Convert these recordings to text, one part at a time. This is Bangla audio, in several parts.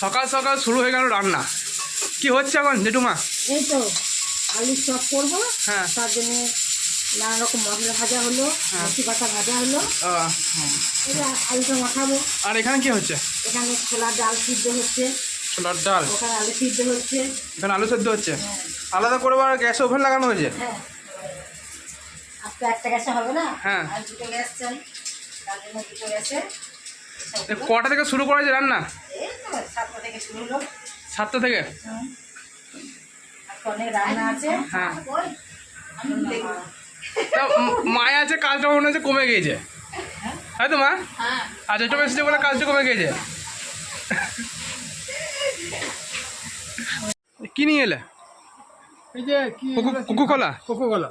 সকাল সকাল শুরু হয়ে গেল রান্না। কি হচ্ছে এখন জেঠুমা? এই তো আলুর চপ করবো। হ্যাঁ, তার জন্য নানা রকম মশলা ভাজা হলো, লস্যি পাতা ভাজা হলো। এই যে আলুটা মাখাবো। আর এখানে কি হচ্ছে? এখানে ছোলার ডাল সিদ্ধ হচ্ছে, ছোলার ডাল, ওখানে আলু সিদ্ধ হচ্ছে। এখানে আলু সেদ্ধ হচ্ছে। হ্যাঁ আলাদা করে আবার গ্যাস ওভেন লাগানো হয়েছে? হ্যাঁ, আজকে একটা গ্যাসে হবে না, হ্যাঁ। আর দুটো গ্যাস চাই, তার জন্য দুটো গ্যাসে। কটা থেকে শুরু করা হয়েছে রান্না? এই তো 7টা থেকে শুরু হলো। 7টা থেকে? আজকে অনেক রান্না আছে। হ্যাঁ। ওই, আমি দেখবো। তা মায় আছে, কাজটা মনে হচ্ছে কমে গিয়েছে, তাই তো মা? হ্যাঁ, আর যেটা এসেছে বলে কাজটা কমে গিয়েছে। কি নিয়ে এলে? এই যে কি কুকু কলা কোকোকোলা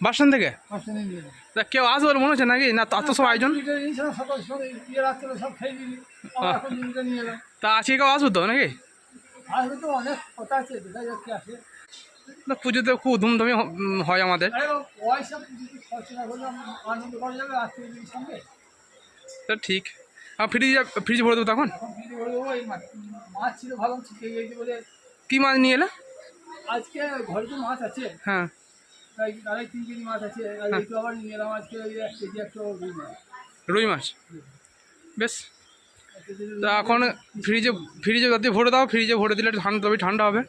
বাসন থেকে? আসলে নিয়ে এলাম। তা কেউ আসবে বলে মনে হচ্ছে নাকি? না তো সব আয়োজন? এটা নিয়েছিলাম সকাল সকাল, রাত্রে সব খেয়ে দিলি, আবার এখন জিনিসটা নিয়ে এলাম। তা আজকে কেউ আসবে তো নাকি? আসবে তো, অনেক কথা আছে, দেখা যাক কি আসে। না, পুজোতে খুব ধুমধামে হয় আমাদের। ওই সব কিছু খরচ না করলে আনন্দ করা যাবে আত্মীয়দের সঙ্গে। তা ঠিক। ফ্রিজ ভরে দেবো তখন। এখন ভিডিও করে দেবো। এই মাছ ছিল ভালো, শিখে গিয়েছে বলে। কি মাছ নিয়ে এলে? আজকে ঘরে তো মাছ আছে, হ্যাঁ, তাই 2.5-3 কেজি মাছ আছে। আর হ্যাঁ। একটু আবার নিয়ে এলাম আজকে, ওই 1 কেজি একটা রুই মাছ। রুই মাছ। বেশ। 1 কেজি রুই তা মাছ। এখন ফ্রিজে যদি ভরে দাও, ফ্রিজে ভরে দিলে ঠান্ডা হবে।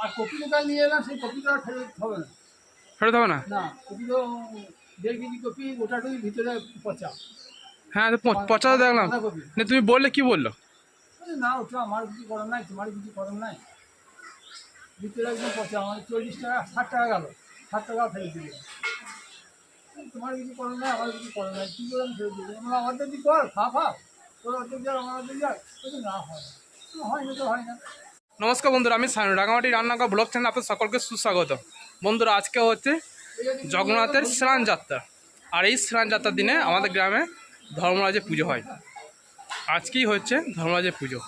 আর কপি দোকান নিয়ে এলাম, সেই কপিটা ফেরত হবে না। ফেরত হবে না? না, কপি তো 1.5 কেজি কপি, ওটাটুই ভিতরে পচা। হ্যাঁ, তো পচা দেখলাম। বাঁধাকপি। না, তুমি বললে কি বললো? বলে, না ওটা আমার কিছু করার নাই, তোমার কিছু করার নাই, ভিতরে একদম পচা। আমার 40 টাকা 60 টাকা গেল, 60 টাকা ফেরত দিল। তোমার কিছু করার নাই, আমার কিছু করার নাই, কী করে আমি ফেরত দিল? আমরা অর্ধেক দিই কর, খা তোর অর্ধেক যাক, আমার অর্ধেক যাক। বলছে, না হয় না, হয় না তো হয় না। নমস্কার বন্ধুরা, আমি সায়ন, রাঙামাটি রান্নাঘর ব্লগ চ্যানেল আপনাদের সকলকে সুস্বাগত। বন্ধুরা, আজকে হচ্ছে জগন্নাথের স্নান যাত্রা। আর এই স্নান যাত্রার দিনে আমাদের গ্রামে ধর্মরাজের পুজো হয়। আজকেই হচ্ছে ধর্মরাজের পুজো।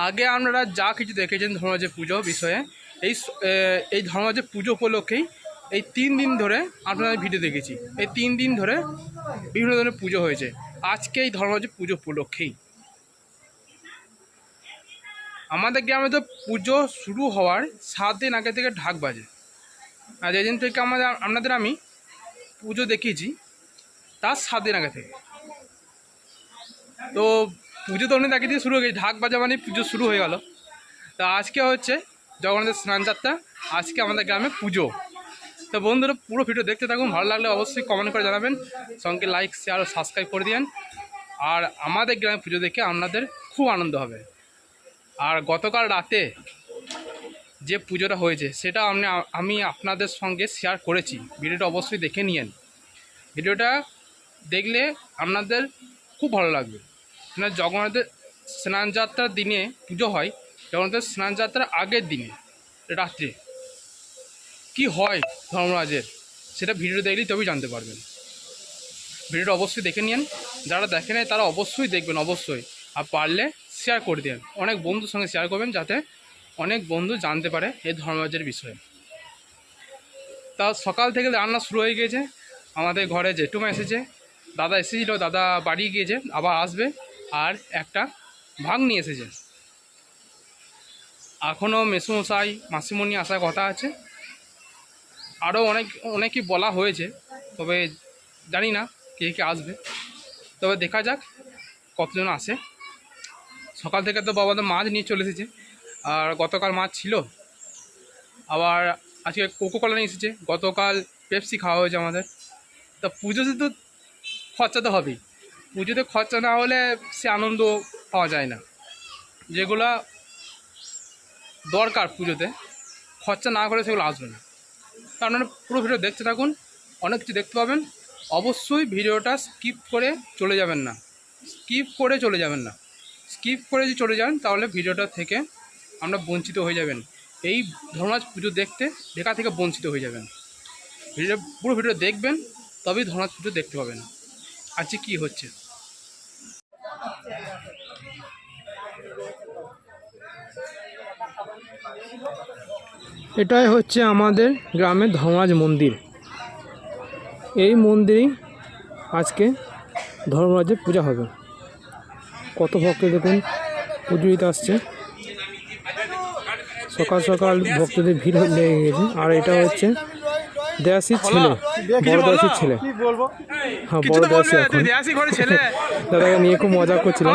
আগে আপনারা যা কিছু দেখেছেন ধর্মরাজের পুজো বিষয়ে, এই ধর্মরাজের পুজো উপলক্ষেই এই 3 দিন ধরে আপনাদের ভিডিও দেখেছি। এই 3 দিন ধরে বিভিন্ন ধরনের পুজো হয়েছে। আজকে এই ধর্মরাজের পুজো উপলক্ষেই আমাদের গ্রামে তো পুজো শুরু হওয়ার 7 দিন আগে থেকে ঢাক বাজে। আর যেদিন থেকে আপনাদের আমি পুজো দেখিয়েছি তার 7 দিন আগে থেকে। তো পুজো তো অনেক আগে থেকে শুরু হয়ে গেছে, ঢাক বাজা মানে পুজো শুরু হয়ে গেল। তা আজকে হচ্ছে জগন্নাথের স্নান যাত্রা, আজকে আমাদের গ্রামে পুজো। তো বন্ধুরা, পুরো ভিডিও দেখতে থাকুন। ভালো লাগলে অবশ্যই কমেন্ট করে জানাবেন, সঙ্গে লাইক শেয়ার ও সাবস্ক্রাইব করে দিন। আর আমাদের গ্রামে পুজো দেখে আপনাদের খুব আনন্দ হবে। আর গতকাল রাতে যে পুজোটা হয়েছে সেটা আমি আপনাদের সঙ্গে শেয়ার করেছি, ভিডিওটা অবশ্যই দেখে নিন। ভিডিওটা দেখলে আপনাদের খুব ভালো লাগবে। মানে জগন্নাথের স্নান যাত্রার দিনে পুজো হয়, জগন্নাথের স্নান যাত্রার আগের দিনে রাত্রে কি হয় ধর্মরাজের, সেটা ভিডিও দেখলেই তবেই জানতে পারবেন। ভিডিওটা অবশ্যই দেখে নিন, যারা দেখে নেয় তারা অবশ্যই দেখবেন, অবশ্যই। আর পারলে শেয়ার করে দিন, অনেক বন্ধুর সঙ্গে শেয়ার করবেন, যাতে অনেক বন্ধু জানতে পারে এই ধর্মরাজের বিষয়ে। তা সকাল থেকে রান্না শুরু হয়ে গিয়েছে। আমাদের ঘরে জেঠুমা এসেছে, দাদা এসেছিলো, দাদা বাড়ি গিয়েছে, আবার আসবে। আর একটা ভাগ নিয়ে এসেছে। এখনও মেসুমশাই মাসিমণি আসার কথা আছে। আরও অনেকই বলা হয়েছে, তবে জানি না কে কে আসবে। তবে দেখা যাক কতজন আসে। সকাল থেকে তো বাবাদের মাছ নিয়ে চলে এসেছে, আর গতকাল মাছ ছিল, আবার আজকে কোকোকলা নিয়ে এসেছে। গতকাল পেপসি খাওয়া হয়েছে আমাদের। তা পুজোতে তো খরচা তো হবেই, পুজোতে খরচা না হলে সে আনন্দ পাওয়া যায় না। যেগুলা দরকার পুজোতে, খরচা না করে সেগুলো আসবে না। তা আপনারা পুরো ভিডিও দেখতে থাকুন, অনেক কিছু দেখতে পাবেন। অবশ্যই ভিডিওটা স্কিপ করে চলে যাবেন না, স্কিপ করে যদি চলে যান তাহলে ভিডিওটা থেকে আমরা বঞ্চিত হয়ে যাবেন। এই ধর্মরাজ পুজো দেখা থেকে বঞ্চিত হয়ে যাবেন। পুরো ভিডিও দেখবেন, তবেই ধর্মরাজ পুজো দেখতে পাবেন আজকে কী হচ্ছে। এটাই হচ্ছে আমাদের গ্রামের ধর্মরাজ মন্দির। এই মন্দিরেই আজকে ধর্মরাজের পূজা হবে। কত ভক্ত দেখুন পুজো দিতে আসছে। সকাল সকাল ভক্তদের ভিড় লেগে গেছে। আর এটা হচ্ছে দেয়াসির ছেলে, বড় দেয়াসির ছেলে। হ্যাঁ, বড় দেয়াসি এখন। দাদাকে নিয়ে খুব মজা করছিলাম।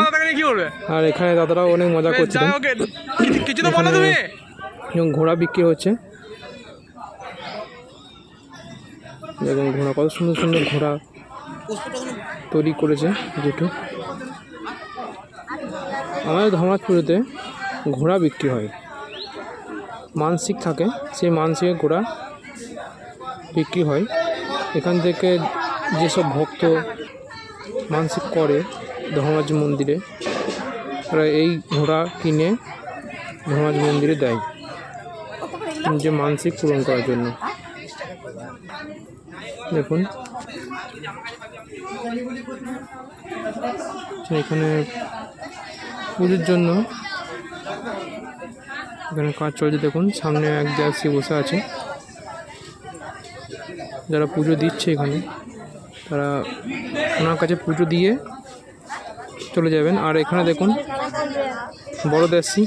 আর এখানে দাদারাও অনেক মজা করছিলেন। এখানে ঘোড়া বিক্রি হচ্ছে। এবং ঘোড়া, কত সুন্দর সুন্দর ঘোড়া তৈরি করেছে জেঠু। আমাদের ধর্মনাথ পুজোতে ঘোড়া বিক্রি হয়, মানসিক থাকে, সেই মানসিকের ঘোড়া বিক্রি হয়। এখান থেকে যেসব ভক্ত মানসিক করে ধর্মরাজ মন্দিরে, তারা এই ঘোড়া কিনে ধর্মরাজ মন্দিরে দেয় যে মানসিক পূরণ করার জন্য। দেখুন এখানে পুজোর জন্য এখানে কাজ চলছে। দেখুন সামনে এক দেয়াসি বসে আছে, যারা পুজো দিচ্ছে এখানে তারা ওনার কাছে পুজো দিয়ে চলে যাবেন। আর এখানে দেখুন বড় দেয়াসি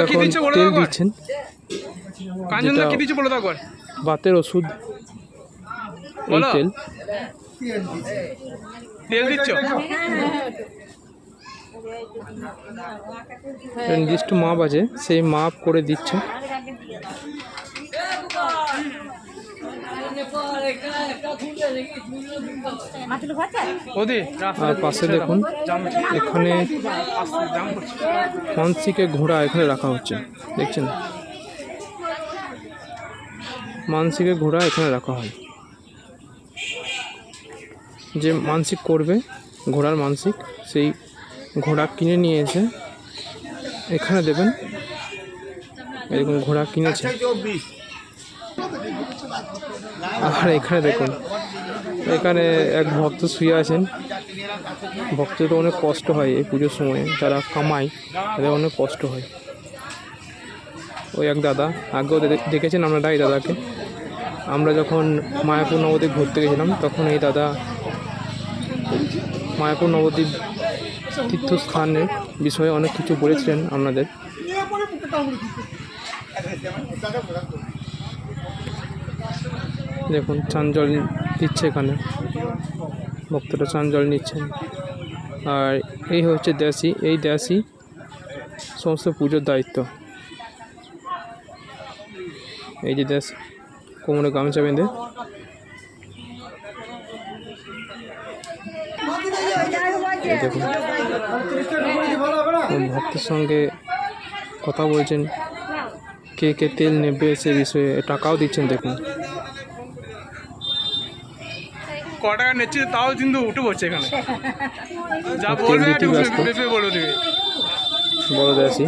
এখন তেল দিচ্ছেন, বাতের ওষুধ। এই তেল দিচ্ছ নির্দিষ্ট মাপ আছে, সেই মাপ করে দিচ্ছে। আর পাশে দেখুন এখানে মানসিকের ঘোড়া এখানে রাখা হচ্ছে, দেখছেন মানসিকের ঘোড়া এখানে রাখা হয়। যে মানসিক করবে ঘোড়ার মানসিক, সেই ঘোড়া কিনে নিয়ে এসে এখানে দেবেন। এরকম ঘোড়া কিনেছে। আর এখানে দেখুন এখানে এক ভক্ত শুয়ে আছেন। ভক্তদের অনেক কষ্ট হয় এই পুজোর সময়, যারা কামায় তাদের অনেক কষ্ট হয়। ওই এক দাদা, আগেও দেখেছেন আপনারা এই দাদাকে। আমরা যখন মায়াপুর নবদ্বীপ ঘুরতে গেছিলাম তখন এই দাদা মায়াপুর নবদ্বীপ তীর্থস্থানের বিষয়ে অনেক কিছু বলেছিলেন আপনাদের। দেখুন চান জল দিচ্ছে এখানে, ভক্তরা চান জল নিচ্ছেন। আর এই হচ্ছে দেয়াসি, এই দেয়াসি সমস্ত পুজোর দায়িত্ব। এই যে দেয়াসি কোমরে গামছা বেঁধে দেখুন ভক্তের সঙ্গে কথা বলছেন, কে কে তেল নেবে সে বিষয়ে টাকাও দিচ্ছেন। দেখুন ক টাকা নিচ্ছে তাও কিন্তু উঠে পড়ছে এখানে, যা তেল বলবে দিতে ব্যস্ত বলে দেবে। বড় দেয়াসি,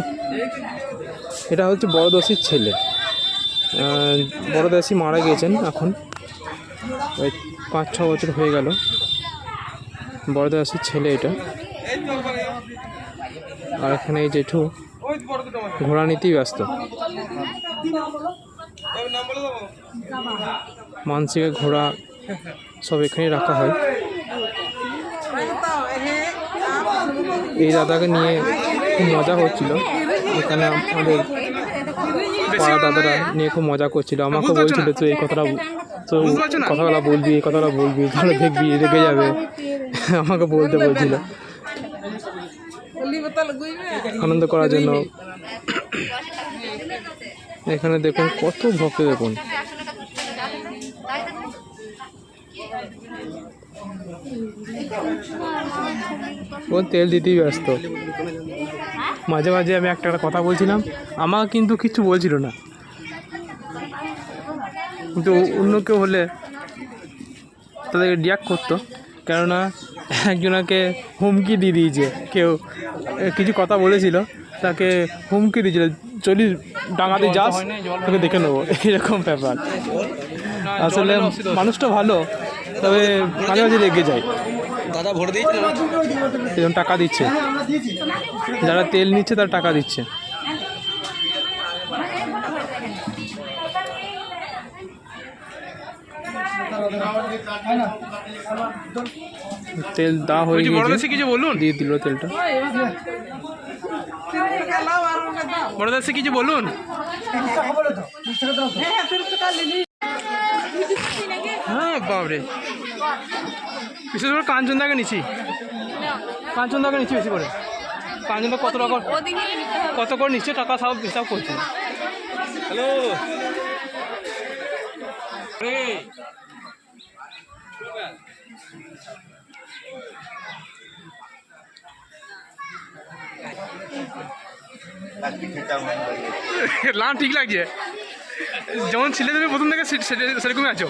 এটা হচ্ছে বড় দেয়াসির ছেলে। বড় দেয়াসি মারা গিয়েছেন এখন, ওই 5-6 বছর হয়ে গেল। বড় দেয়াসির ছেলে এটা। আর এখানে এই জেঠু ঘোড়া নিতেই ব্যস্ত। মানসিকের ঘোড়া সব এখানে রাখা হয়। এই দাদাকে নিয়ে খুব মজা হচ্ছিল। এখানে আমাদের পাড়া দাদারা নিয়ে খুব মজা করছিল। আমাকে বলছিল তো এই কথাটা, তো কথাগুলো বলবি, এই কথাটা বলবি, তাহলে দেখবি রেগে যাবে। আমাকে বলতে বলছিল আনন্দ করার জন্য। এখানে দেখুন কত ভক্ত, দেখুন ও তেল দিতেই ব্যস্ত। মাঝে মাঝে আমি একটা কথা বলছিলাম, আমাকে কিন্তু কিছু বলছিল না, কিন্তু অন্য কেউ হলে তাদেরকে রিয়াক্ট করতো। কেননা একজনাকে হুমকি দিয়ে দিয়েছে, কেউ কিছু কথা বলেছিল, তাকে হুমকি দিয়েছিল, চলি ডাঙাতে যাস তোকে দেখে নেবো, এরকম ব্যাপার। আসলে মানুষটা ভালো, তবে মাঝে মাঝে রেগে যায়। দাদা ভোট দিয়েছিল, সেজন্য টাকা দিচ্ছে, যারা তেল নিচ্ছে তারা টাকা দিচ্ছে। তেল দেওয়া হয়ে বলছি বড়দাসি গিয়েছে, কিছু বলুন, দিয়ে দিল তেলটা। বড়দাসি কিছু বলুন। হ্যাঁ বাবরে, বিশেষ করে কাঞ্চনদাকে নিচ্ছি, কাঞ্চনদাকে নিচ্ছি বেশি করে। কাঞ্চনদা কত টাকা কত করে নিচ্ছে টাকা সব হিসাব করছে। হ্যালো লাম ঠিক লাগছে, যেমন ছিলে দেবে প্রথম থেকে সেরকমই আছো।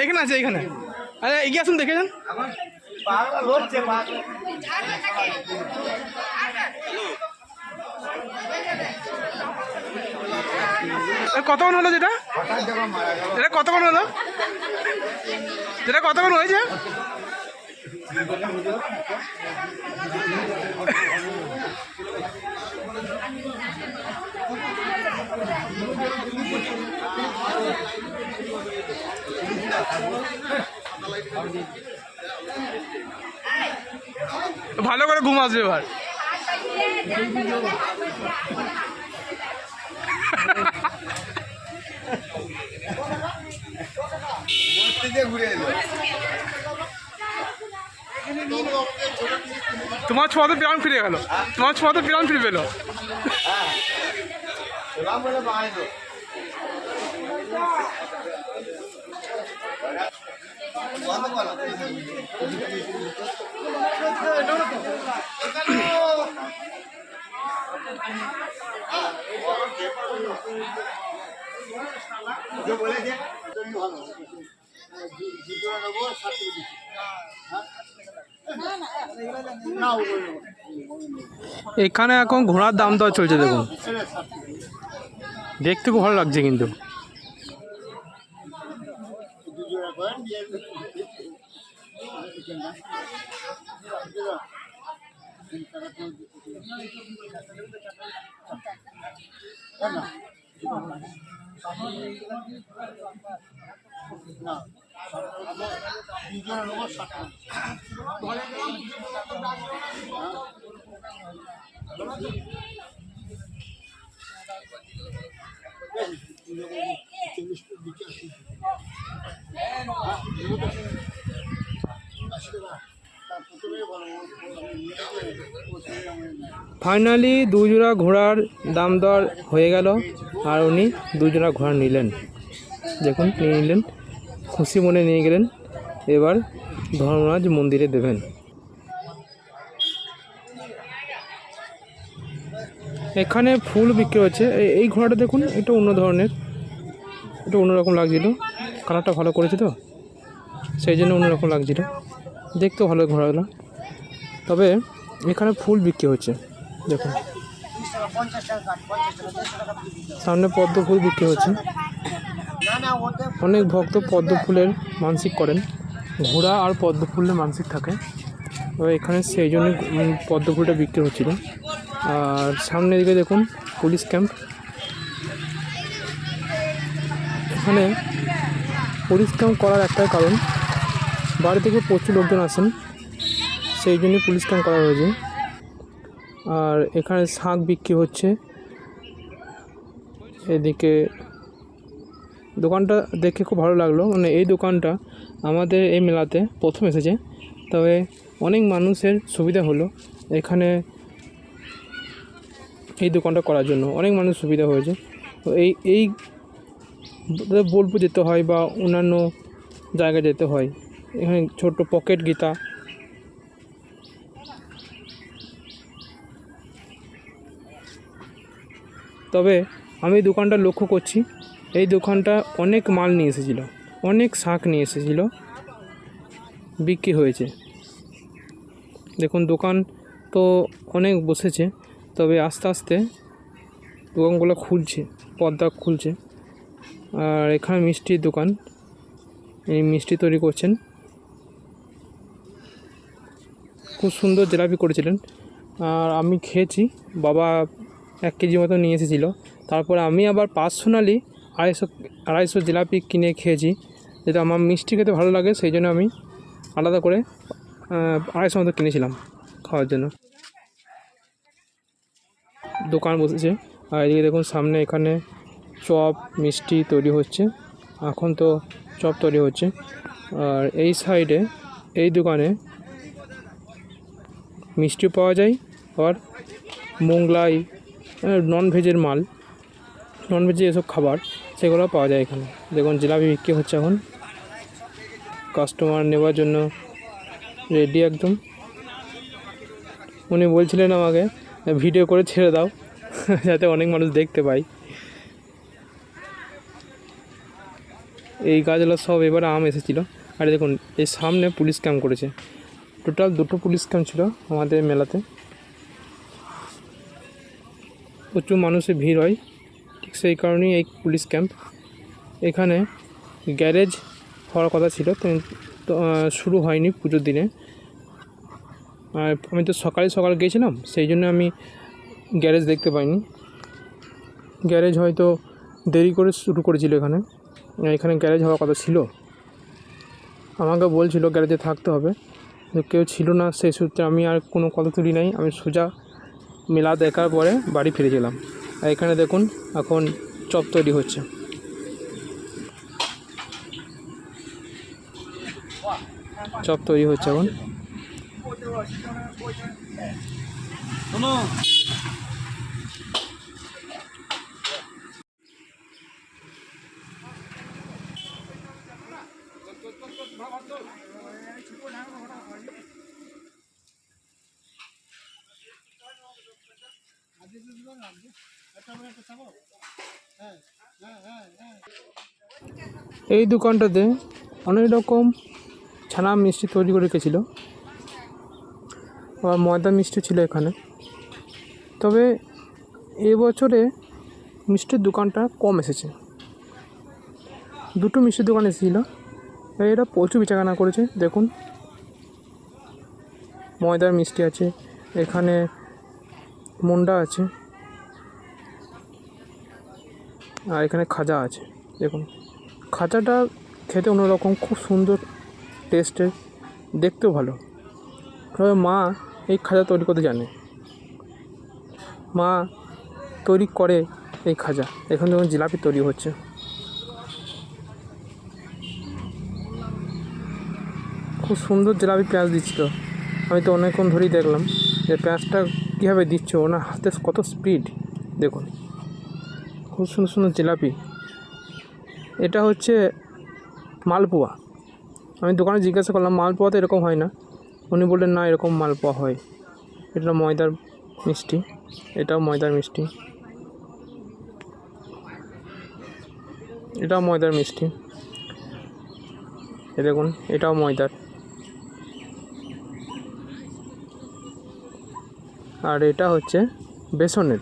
এখানে আছে, এখানে। আরে এগিয়ে আসুন, দেখে যান। কতক্ষণ হলো যেটা, এটা কতক্ষণ হলো, যেটা কতক্ষণ হয়েছে? ভালো করে ঘুম আসবে এবার। তোমার ছোঁয়াতে প্রাণ ফিরে গেল, তোমার ছোঁয়াতে প্রাণ ফিরে পেলো। এখানে এখন ঘোড়ার দাম দর চলছে, দেখুন, দেখতে খুব ভালো লাগছে কিন্তু। ফাইনালি দুজোড়া ঘোড়ার দাম দর হয়ে গেল, আর উনি দুজোড়া ঘোড়া নিলেন। দেখুন, নিয়ে নিলেন, খুশি মনে নিয়ে গেলেন। এবার ধর্মরাজ মন্দিরে দেবেন। এখানে ফুল বিক্রি হচ্ছে। এই ঘোড়াটা দেখুন, এটা অন্য ধরনের, এটা অন্যরকম লাগছিল, কালারটা ভালো করেছে তো সেই জন্য অন্যরকম লাগছিল, দেখতেও ভালো ঘোড়াগুলো। তবে এখানে ফুল বিক্রি হচ্ছে, দেখুন সামনে পদ্ম ফুল বিক্রি হচ্ছে। অনেক ভক্ত পদ্ম ফুলের মানসিক করেন, ঘোড়া আর পদ্ম ফুলের মানসিক থাকে, তো এখানে সেই জন্য পদ্ম ফুলটা বিক্রি হচ্ছিল। আর সামনের দিকে দেখুন পুলিশ ক্যাম্প। এখানে পুলিশ ক্যাম্প করার একটাই কারণ, বাড়ি থেকে প্রচুর লোকজন আসেন, সেই জন্যই পুলিশ ক্যাম্প করা হয়েছে। আর এখানে শাক বিক্রি হচ্ছে। এদিকে দোকানটা দেখে খুব ভালো লাগলো, মানে এই দোকানটা আমাদের এই মেলাতে প্রথম এসেছে, তবে অনেক মানুষের সুবিধা হলো এখানে এই দোকানটা করার জন্য, অনেক মানুষ সুবিধা হয়েছে। তো এই বোলপুর যেতে হয় বা অন্যান্য জায়গায় যেতে হয়, এখানে ছোট্ট পকেট গীতা। তবে আমি এই দোকানটা লক্ষ্য করছি, এই দোকানটা অনেক মাল নিয়ে এসেছিল, অনেক শাক নিয়ে এসেছিল, বিক্রি হয়েছে। দেখুন দোকান তো অনেক বসেছে, তবে আস্তে আস্তে দোকানগুলো খুলছে, পর্দা খুলছে। আর এখানে মিষ্টির দোকান, এই মিষ্টি তৈরি করছেন। খুব সুন্দর জিলাপি করেছিলেন। আর আমি খেয়েছি, বাবা 1 কেজি মতো নিয়ে এসেছিলো। তারপরে আমি আবার পার্সোনালি 250 জিলাপি কিনে খেয়েছি, যেটা আমার মিষ্টি খেতে ভালো লাগে, সেই জন্য আমি আলাদা করে 250 মতো কিনেছিলাম খাওয়ার জন্য। দোকান বসেছে, আর এদিকে দেখুন সামনে এখানে চপ মিষ্টি তৈরি হচ্ছে, এখন তো চপ তৈরি হচ্ছে। আর এই সাইডে এই দোকানে মিষ্টি পাওয়া যায়, আর মোগলাই ননভেজের মাল, ননভেজে এসব খাবার সেগুলো পাওয়া যায় এখানে। দেখুন জিলাপি বিক্রি হচ্ছে এখন, কাস্টমার নেওয়ার জন্য রেডি একদম। উনি বলছিলেন আমাকে ভিডিও করে ছেড়ে দাও যাতে অনেক মানুষ দেখতে পায়। এই গাছগুলো সব এবারে আম এসেছিলো। আর দেখুন এই সামনে পুলিশ ক্যাম্প করেছে, টোটাল 2টো পুলিশ ক্যাম্প ছিল আমাদের মেলাতে। প্রচুর মানুষের ভিড় হয়, ঠিক সেই কারণেই এই পুলিশ ক্যাম্প। এখানে গ্যারেজ হওয়ার কথা ছিল, তো শুরু হয়নি পুজোর দিনে। আর আমি তো সকাল গিয়েছিলাম, সেই জন্য আমি গ্যারেজ দেখতে পাইনি। গ্যারেজ হয়তো দেরি করে শুরু করেছিল এখানে। এখানে গ্যারেজ হওয়ার কথা ছিল, আমাকে বলছিল গ্যারেজে থাকতে হবে, কেউ ছিল না। সেই সূত্রে আমি আর কোনো কথা তুলি নাই, আমি সোজা মেলা দেখার পরে বাড়ি ফিরেছিলাম। আর এখানে দেখুন এখন চপ তৈরি হচ্ছে। চপ তৈরি হচ্ছে এখন। এই দোকানটাতে অনেক রকম ছানা মিষ্টি তৈরি করে রেখেছিল, আবার ময়দা মিষ্টি ছিল এখানে। তবে এবছরে মিষ্টির দোকানটা কম এসেছে, 2টো মিষ্টির দোকান এসেছিলো, এরা প্রচুর বেচাকেনা করেছে। দেখুন ময়দার মিষ্টি আছে, এখানে মুন্ডা আছে, আর এখানে খাজা আছে। দেখুন খাজাটা খেতে অন্যরকম, খুব সুন্দর টেস্টের, দেখতেও ভালো। তবে মা এই খাজা তৈরি করতে জানে, মা তৈরি করে এই খাজা। এখন দেখুন জিলাপি তৈরি হচ্ছে। খুব সুন্দর জিলাপি পেঁয়াজ দিচ্ছিল, আমি তো অনেকক্ষণ ধরেই দেখলাম যে পেঁয়াজটা কীভাবে দিচ্ছ, ওনার হাতে কত স্পিড। দেখুন খুব সুন্দর সুন্দর জিলাপি। এটা হচ্ছে মালপোয়া। আমি দোকানে জিজ্ঞাসা করলাম মালপোয়া তো এরকম হয় না, উনি বললেন না এরকম মালপোয়া হয়। এটা ময়দার মিষ্টি, এটাও ময়দার মিষ্টি, এটাও ময়দার মিষ্টি। এ দেখুন এটাও ময়দার। আর এটা হচ্ছে বেসনের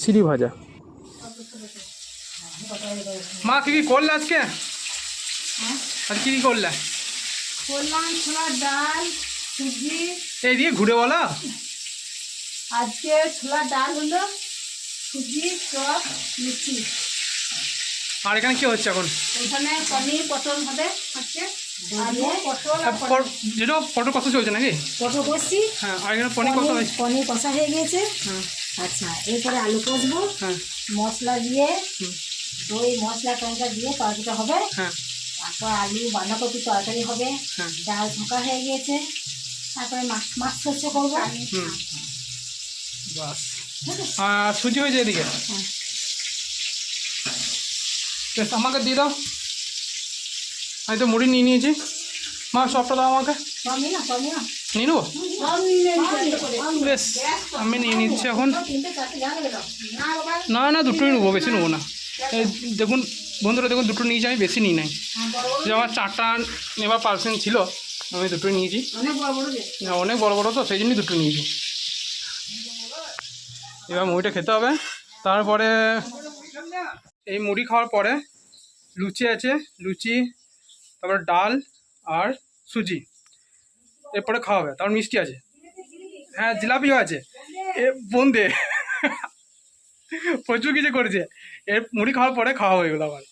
সিঁড়ি ভাজা। মা কি করলে আজকে? আজ কি করলে? করলাম ছোলার ডাল, সুজি। এই দিয়ে ঘুরে বলো। আজকে ছোলার ডাল হলো, সুজি, চপ, মিষ্টি। আর এখানে কি হচ্ছে এখন? ওখানে পনির পটল হবে আজকে, আলু পটল আর যেটা পটল কষা চলছে নাকি? পটল কষছি। হ্যাঁ, আর এখানে পনির কষা হয়েছে। পনির কষা হয়ে গেছে। হ্যাঁ আচ্ছা, এরপরে আলু কষবো, হ্যাঁ মশলা দিয়ে দই মশলা টঙ্কা দিয়ে তরকারিটা হবে। হ্যাঁ তারপর আলু বাঁধাকপি তরকারি হবে, হ্যাঁ। ডাল ঝোঁকা হয়ে গিয়েছে, তারপরে মাছ শস্য করবো। বাস। আর সুজি হয়েছে এদিকে। বেশ আমাকে দিয়ে দাও, আমি তো মুড়ি নিয়ে নিয়েছি। মা সবটা দাও আমাকে, নিয়ে নেবো। বেশ আমি নিয়ে নিচ্ছি এখন। না না দুটোই নেবো, বেশি নেবো না। এই দেখুন বন্ধুরা, দেখুন দুটো নিয়েছি আমি, বেশি নিই নাই। যে আমার 4টা নেবার পার্সেন্ট ছিল, আমি দুটোই নিয়েছি। অনেক বড় বড় তো, সেই জন্যই দুটো নিয়েছি। এবার মুড়িটা খেতে হবে। তারপরে এই মুড়ি খাওয়ার পরে লুচি আছে, লুচি, তারপরে ডাল আর সুজি, এরপরে খাওয়া হবে। তারপর মিষ্টি আছে। হ্যাঁ জিলাপিও আছে এ বোনদে প্রচুর কিছু করেছে এর মুড়ি খাওয়ার পরে খাওয়া হয়ে গেলো আমার